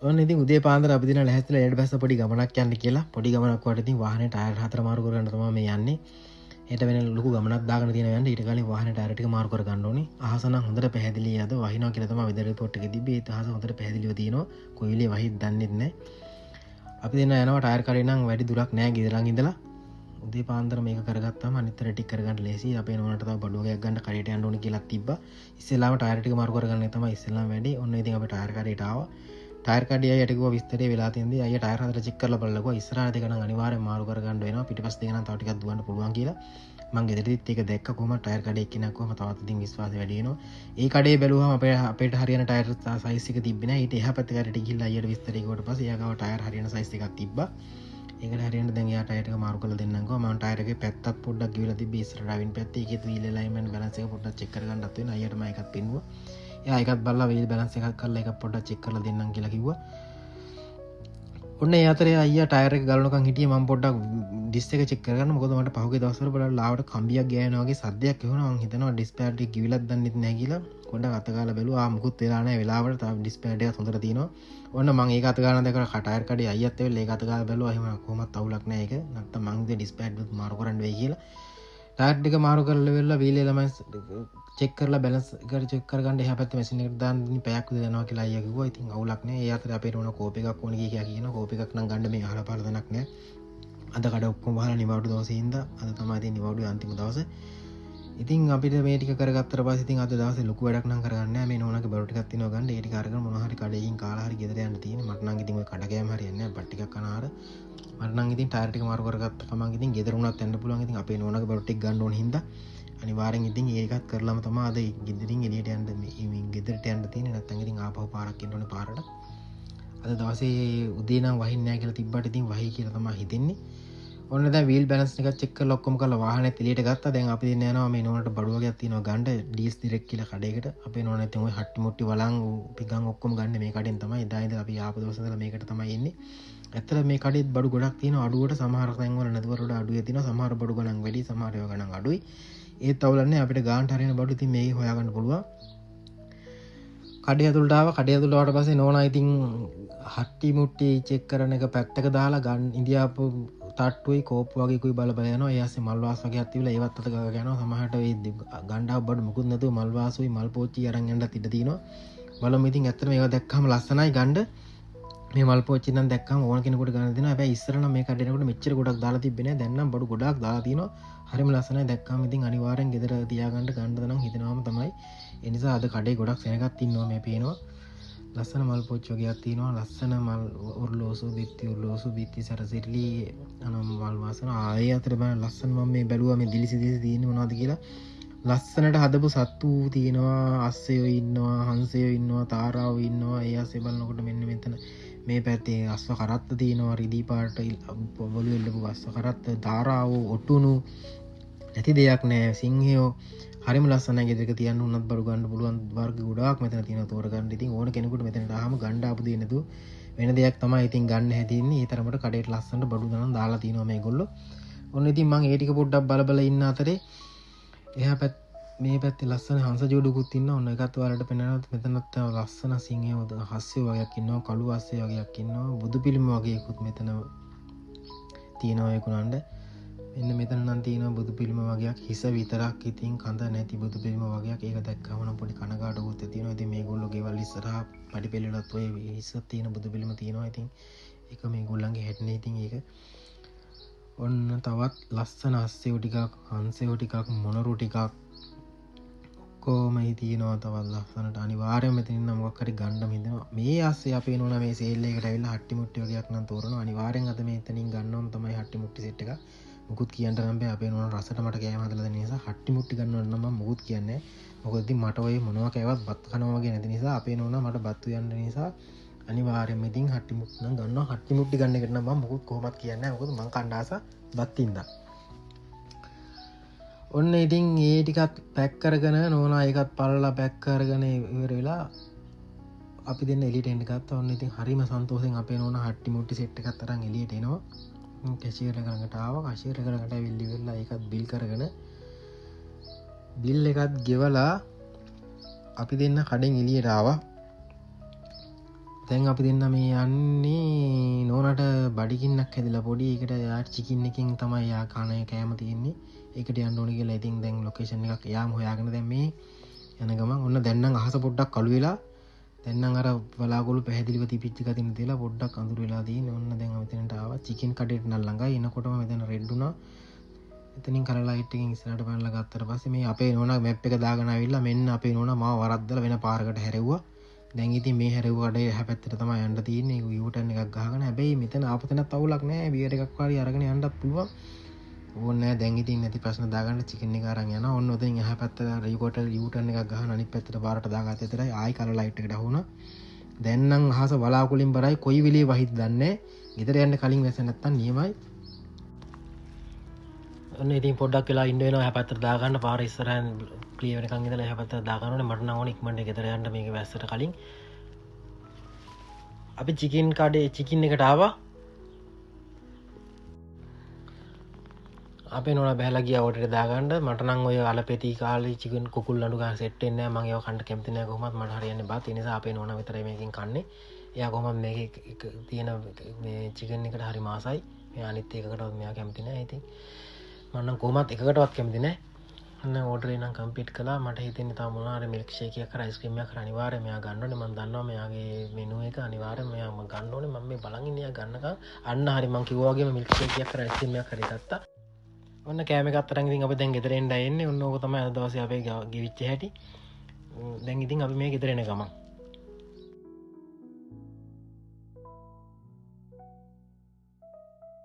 ඔන්න ඉතින් උදේ පාන්දර අපි දින ලැහැස්තිලා එඩ බැස්ස පොඩි ගමනක් යන්න කියලා. පොඩි ගමනක් වට ඉතින් වාහනේ ටයර් හතර මාරු කරගන්න තමයි මේ යන්නේ. හෙට වෙන ලොකු ගමනක් දාගෙන තියෙනවා යන්න. ඊට කලින් වාහනේ ටයර් ටික මාරු කර ගන්න ඕනේ. අහස නම් හොඳට පැහැදිලි යද වහිනවා කියලා තමයි වෙදර් රිපෝට් එකේ තිබ්බේ. ඒත් අහස හොඳට පැහැදිලිව තියෙනවා. කොයි වෙලේ වහිත් දන්නේ නැහැ. අපි දෙන්න යනවා ටයර් කඩේ නම් වැඩි දුරක් නැහැ ගෙදරන් ඉඳලා. උදේ පාන්දර මේක කරගත්තාම අනිත් ටික කරගන්න ලේසි. අපේ නෝනට තව බඩුවකයක් ගන්න කඩේට යන්න ඕනේ කියලා තිබ්බා. ඉස්සෙල්ලාම ටයර් ටික මාරු කරගන්න තමයි ඉස්සෙල්ලාම වැඩි. ඔන්න ඉතින් අපි ටයර් කඩේට ආවා. ටයර් කඩේ අයියට කිව්වා විස්තරේ වෙලා තියෙනදී අයියා ටයර් හතර චෙක් කරලා බලලකෝ ඉස්සරහට දෙක නම් අනිවාර්යෙන් මාරු කරගන්න වෙනවා. පිටිපස්ස දෙක නම් තව ටිකක් දුවන්න පුළුවන් කියලා. මං ගෙදරදිත් ඒක දැක්ක කොහොම ටයර් කඩේ එක්කෙනෙක් කොහොම තවත් ඉතින් විශ්වාසය වැඩි වෙනවා. ඒ කඩේ බැලුවම අපේට හරියන ටයර් සයිස් එක තිබ්බේ නැහැ. ඊට එහා පැත්ත කඩේට ගිහිල්ලා අයියට විස්තරේ කිව්වට පස්සේ එයා ගාව ටයර් හරියන සයිස් එකක් තිබ්බා. ඒකට හරියන්න දැන් එයා ටයර් එක මාරු කරලා දෙන්නම්කෝ. මම ටයර් එකේ පැත්තක් පොඩ්ඩක් ගිවිලා තිබ්බේ ඉස්සර ඩ්‍රයිවිං පැත්තේ. ඒකේ වීල් ඇලයින්මන්ට් බැලන්ස් එක පොඩ්ඩක් චෙක් කරගන්නත් වෙනවා. අයියට මම එකක් පෙන්නුවා. එයා එකක් බලලා වීල් බැලන්ස් එකක් කරලා ඒක පොඩ්ඩක් චෙක් කරලා දෙන්නම් කියලා කිව්වා. ඔන්න ඒ අතරේ අයියා ටයර් එක ගලනකන් හිටියේ මම පොඩ්ඩක් ඩිස් එක චෙක් කරගන්න. මොකද මට පහුගිය දවස්වල බලලා ලාවට කම්බියක් ගෑවෙනා වගේ සද්දයක් එනවා. මං හිතනවා ඩිස් පෑඩ් එක කිවිලක් දන්නෙත් නැහැ කියලා. පොඩ්ඩක් අත ගාලා බැලුවා. මුකුත් වෙලා නැහැ. වෙලාවට තාම ඩිස් පෑඩ් එක හොඳට තියෙනවා. ඔන්න මං ඒක අත ගාලා දැකලා ටයර් කඩේ අයියත් එවෙලා ඒක අත ගාලා බැලුවා. එහෙම කොහොමත් අවුලක් නැහැ ඒක. නැත්තම් මං ඉතින් ඩිස් පෑඩ් එක මාරු කරන්න වෙයි කියලා. ටයර් ටික මාරු කරලා වෙලා වීල් එලමන්ට්ස් චෙක් කරලා බැලන්ස් එක චෙක් කරගන්න එහා පැත්තේ මැෂින් එකට දාන්න ඉතින් පැයක් විතර යනවා කියලා අයියා කිව්වා. ඉතින් අවුලක් නැහැ. ඒ අතරේ අපේට ඕන කෝප් එකක් ඕන කියලා කියනවා. කෝප් එකක් නම් ගන්න මේ අහලා පාලා දණක් නැහැ. අද කඩ ඔක්කොම වහලා නිවාඩු දවසේ ඉඳලා අද තමයි ඉතින් නිවාඩුවේ අන්තිම දවසේ. ඉතින් අපිට මේ ටික කරගත්තට පස්සේ ඉතින් අද දවසේ ලොකු වැඩක් නම් කරගන්න නැහැ. මේ නෝනාගේ බරු ටිකක් තියෙනවා ගන්න. ඒ ටික අරගෙන මොනවා හරි කඩේකින් කාලා හරි ගෙදර යන්න තියෙන්නේ. මට නම් ඉතින් ඔය කඩ කෑම හරියන්නේ නැහැ. බත් ටිකක් කනාර. මට නම් ඉතින් ටයර් ටික මාරු කරගත්ත ගමන් ඉතින් ගෙදර උනත් යන්න පුළුවන්. ඉතින් අපේ නෝනාගේ බරු ටික ගන්න ඕන හින්දා අනිවාර්යෙන් ඉතින් ඒකත් කරලාම තමයි අද ගෙදරින් එළියට යන්න මේ ගෙදරට යන්න තියෙන්නේ. නැත්නම් ඉතින් ආපහු පාරක් යන්න ඕනේ පාරට. අද දවසේ උදේ නම් වහින්නේ නැහැ කියලා තිබ්බට ඉතින් වහි කියලා තමයි හිතෙන්නේ. ඔන්න දැන් වීල් බැලන්ස් එකක් චෙක් කරලා ඔක්කොම කරලා වාහනේත් එළියට ගත්තා. දැන් අපි දෙන්න යනවා මේ නෝනට බඩු වගේක් තියෙනවා ගන්න ඩීස් ඩිරෙක්ට් කියලා කඩේකට. අපේ නෝනා ඉතින් ওই හට්ටි මුට්ටි වලං පිගන් ඔක්කොම ගන්න මේ කඩෙන් තමයි. එදා ඉඳලා අපි ආපු දවස් ඉඳලා මේකට තමයි එන්නේ. ඇත්තට මේ කඩේත් බඩු ගොඩක් තියෙනවා. අඩුවට සමහර තැන්වල නැතුවරට අඩුවේ තියෙනවා. සමහර බඩු ගණන් වැඩි, සමහර ඒවා ගණන් අඩුයි. ඒත් අවුලන්නේ අපිට ගාන්ට හරියන බඩු ඉතින් මේක හොයාගන්න පුළුවන්. කඩේ ඇතුළට ආවා. කඩේ ඇතුළට ආවට පස්සේ නෝනා ඉතින් හට්ටි මුට්ටි චෙක් කරන එක පැත්තක දාලා ගන්න ඉන්දියාපු තට්ටුයි කෝප් වගේ කුයි බල බල යනවා. ඒ ASCII මල් වාස් වගේ අත්තිවිලා ඒවත් අත ගාගෙන යනවා. සමහරට ඒ ගණ්ඩාව බඩු මුකුත් නැතුව මල් වාසුයි මල් පෝච්චි අරන් යන්නත් ඉඩ තියෙනවා. බලමු ඉතින් ඇත්තට මේවා දැක්කම ලස්සනයි ගන්න. මේ මල් පෝච්චි නම් දැක්කම ඕන කෙනෙකුට ගන්න දෙනවා. හැබැයි ඉස්සර නම් මේ කඩේනකොට මෙච්චර ගොඩක් දාලා තිබ්බේ නෑ. දැන් නම් බඩු ගොඩක් දාලා තියෙනවා. හරිම ලස්සනයි දැක්කම ඉතින් අනිවාර්යෙන් ගෙදර තියාගන්න ගන්නද නම් හිතනවාම තමයි. ඒ නිසා අද කඩේ ගොඩක් සෙනගක් ඉන්නවා මේ පේනවා. ලස්සන මල් පෝච්චි වගේක් තියෙනවා. ලස්සන මල් ඔර්ලෝසු බිත්ති ඔර්ලෝසු බිත්ති සරසිරලි අනම් මල් වාසන ආයේ අතර බලන්න ලස්සන මම මේ බැලුවා මේ දිලිසි තියෙන්නේ මොනවද කියලා. ලස්සනට හදපු සත්තු තියෙනවා. අස්සයෝ ඉන්නවා, හංසයෝ ඉන්නවා, තාරාවෝ ඉන්නවා. ඒ ASCII බලනකොට මෙන්න මෙතන මේ පැත්තේ අස්ව කරත්ත තියෙනවා. රිදී පාට වලු එල්ලපු අස්ව කරත්ත, තාරාවෝ, ඔටුනු නැති දෙයක් නෑ. සිංහයෝ හරිම ලස්සනයි. ගෙදරක තියන්න උනත් බඩු ගන්න පුළුවන් වර්ග ගොඩාක් මෙතන තියෙනවා තෝරගන්න. ඉතින් ඕන කෙනෙකුට මෙතනට ආවම ගන්න ආපු දේ නේද වෙන දෙයක් තමයි ඉතින් ගන්න හැදෙන්නේ. ඒ තරමට කඩේට ලස්සනට බඩු ගණන් දාලා තිනවා මේගොල්ලෝ. ඔන්න ඉතින් මම ඒ ටික පොඩ්ඩක් බල ඉන්න අතරේ එහා මේ පැත්තේ ලස්සන හංස ජෝඩුකුත් ඉන්නවා. ඔන්න එකත් ඔයාලට පෙන්නනවා. මෙතනත් ලස්සන සිංහයෝ හස්සිය වගේක් ඉන්නවා. කළු හස්සිය වගේක් ඉන්නවා. බුදු පිළිම වගේකුත් මෙතන තියෙනවා ඒකුණන්ඩ. මෙන්න මෙතන නම් තියෙනවා බුදු පිළිම වගේක්. හිස විතරක් ඉතින් කඳ නැති බුදු පිළිම වගේක්. ඒක දැක්කම නම් පොඩි කනගාටුකුත් තියෙනවා. ඉතින් මේගොල්ලෝ ගෙවල් ඉස්සරහා පඩි පෙළවලත් ඔය හිස තියෙන බුදු පිළිම තියෙනවා. ඉතින් ඒක මේගොල්ලන්ගේ හැටනේ. ඉතින් ඒක ඔන්න තවත් ලස්සන හස්සයෝ ටිකක්, හංසයෝ ටිකක්, මොනරු ටිකක් කොහොමයි තියෙනවා. තවත් ලස්සනට අනිවාර්යයෙන්ම මෙතනින් නම් මොකක් හරි ගන්න හිතෙනවා. මේ ASCII අපේ නෝනා මේ සේල් එකකට ඇවිල්ලා හට්ටි මුට්ටි වගේක් නම් තෝරනවා. අනිවාර්යෙන් අද මෙතනින් ගන්නවම තමයි හට්ටි මුට්ටි සෙට් එක. මුකුත් කියන්න නම් බෑ. අපේ නෝනා රසට මට කෑම හදලා දෙන නිසා හට්ටි මුට්ටි ගන්නව නම් මම මුකුත් කියන්නේ නැහැ. මොකද ඉතින් මට ඔය මොනවා කෑවත් බත් කනවා වගේ නැති නිසා අපේ නෝනා මට බත් උයන්න නිසා අනිවාර්යයෙන්ම ඉතින් හට්ටි මුට්ටි නම් ගන්නවා. හට්ටි මුට්ටි ගන්න එකට නම් මම මුකුත් කොහොමත් කියන්නේ නැහැ. මොකද මං කන්න ආස බත් ඉඳලා. ඔන්න ඉතින් ඒ ටිකත් පැක් කරගෙන නෝනා ඒකත් පල්ලා පැක් කරගෙන ඉවර වෙලා අපි දෙන්න එළියට එන්න ගත්තා. ඔන්න ඉතින් හරිම සන්තෝෂෙන් අපේ නෝනා හට්ටි මුට්ටි සෙට් එකක් අරන් එළියට එනවා. කැෂියර් එක ළඟට ආවා. කැෂියර් එක ළඟට ඇවිල්ලි වෙලා ඒකත් බිල් කරගෙන බිල් එකත් ගෙවලා අපි දෙන්න කඩෙන් එළියට ආවා. දැන් අපි දෙන්න මේ යන්නේ නෝනට බඩිකින්නක් හැදිලා පොඩි එකට යා චිකින් එකකින් තමයි යා කන කෑම තියෙන්නේ. ඒකට යන්න ඕනේ කියලා ඉතින් දැන් ලොකේෂන් එකක් යාම හොයාගෙන දැන් මේ යන ගමන් ඔන්න දැන් නම් අහස පොඩ්ඩක් කළු වෙලා දැන් නම් අර බලාගොළු පැහැදිලිව තිබිච්ච ගතින් තියලා පොඩ්ඩක් අඳුර වෙලා තියෙන්නේ. ඔන්න දැන් අපි මෙතනට ආවා. චිකන් කඩේට නම් ළඟයි. එනකොටම මෙතන රෙඩ් වුණා. එතනින් කලර් ලයිට් එකකින් ඉස්සරහට පැනලා ගත්තට පස්සේ මේ අපේ නෝනා මැප් එක දාගෙන ආවිල්ලා මෙන්න අපේ නෝනා මාව වරද්දලා වෙන පාරකට හැරෙව්වා. දැන් ඉතින් මේ හැරෙව්ව කඩේ එහා පැත්තට තමයි යන්න තියෙන්නේ. ඒක යූ ටර්න් එකක් ගහගෙන. හැබැයි මෙතන ආපතනක් අවුලක් නැහැ. බියර් එකක් වාරි අරගෙන යන්නත් පුළුවන්. ඕනේ නැහැ. දැන් ඉතින් නැති ප්‍රශ්න දාගන්න චිකන් එක අරන් යනවා. ඔන්න ඔතෙන් එහා පැත්තට රීකෝටර් යූ ටර්න් එකක් ගහන අනිත් පැත්තට පාරට දාගත්ත විතරයි ආයි කලර් ලයිට් එකට අහුණා. දැන් නම් අහස බලාකුලින් බරයි කොයි වෙලේ වහිද දන්නේ නැහැ. ගෙදර යන්න කලින් වැස නැත්තම් නියමයි. ඔන්න ඉතින් පොඩ්ඩක් වෙලා ඉන්න වෙනවා. එහා පැත්තට දාගන්න පාර ඉස්සරහින් ක්ලියර් වෙනකන් ඉඳලා එහා පැත්තට දාගන්න ඕනේ. මට නම් ඕනේ ඉක්මනට ගෙදර යන්න මේක වැස්සට කලින්. අපි චිකන් කඩේ චිකන් එකට ආවා. අපේ නෝනා බහැලා ගියා ඕටරේ දාගන්න. මට නම් ඔය අලපෙති කාලේ චිකන් කුකුල් අඬු ගන්න සෙට් වෙන්නේ නැහැ. මම ඒව කන්න කැමති නැහැ කොහොමත්. මට හරියන්නේ බාත්. ඒ නිසා අපේ නෝනා විතරයි මේකෙන් කන්නේ. එයා කොහොමද මේකේ තියෙන මේ චිකන් එකට හරි මාසයි. මේ අනිත් එකකටවත් මෙයා කැමති නැහැ. ඉතින් මම නම් කොහොමත් එකකටවත් කැමති නැහැ. අන්න ඕඩරේ නම් කම්ප්ලීට් කළා. මට හිතෙන්නේ තව මොනවා හරි මිල්ක් ෂේක් එකක් හරි අයිස්ක්‍රීම් එකක් හරි අනිවාර්යයෙන් මෙයා ගන්න ඕනේ. මම දන්නවා මෙයාගේ මෙනු එක අනිවාර්යයෙන් මෙයාම ගන්න ඕනේ. මම මේ බලන් ඉන්නේ එයා ගන්නකම්. අන්න හරි මම කිව්වා වගේම මිල්ක් ෂේක් එකක් හරි අයිස්ක්‍රීම් එකක් හරි ගත්තා. ඔන්න කෑම එකක් අතරන් ඉතින් අපි දැන් ගෙදර එන්න එන්නේ. ඔන්න ඕක තමයි අද දවසේ අපේ ගෙවිච්ච හැටි. දැන් ඉතින් අපි මේ ගෙදර එන ගමන්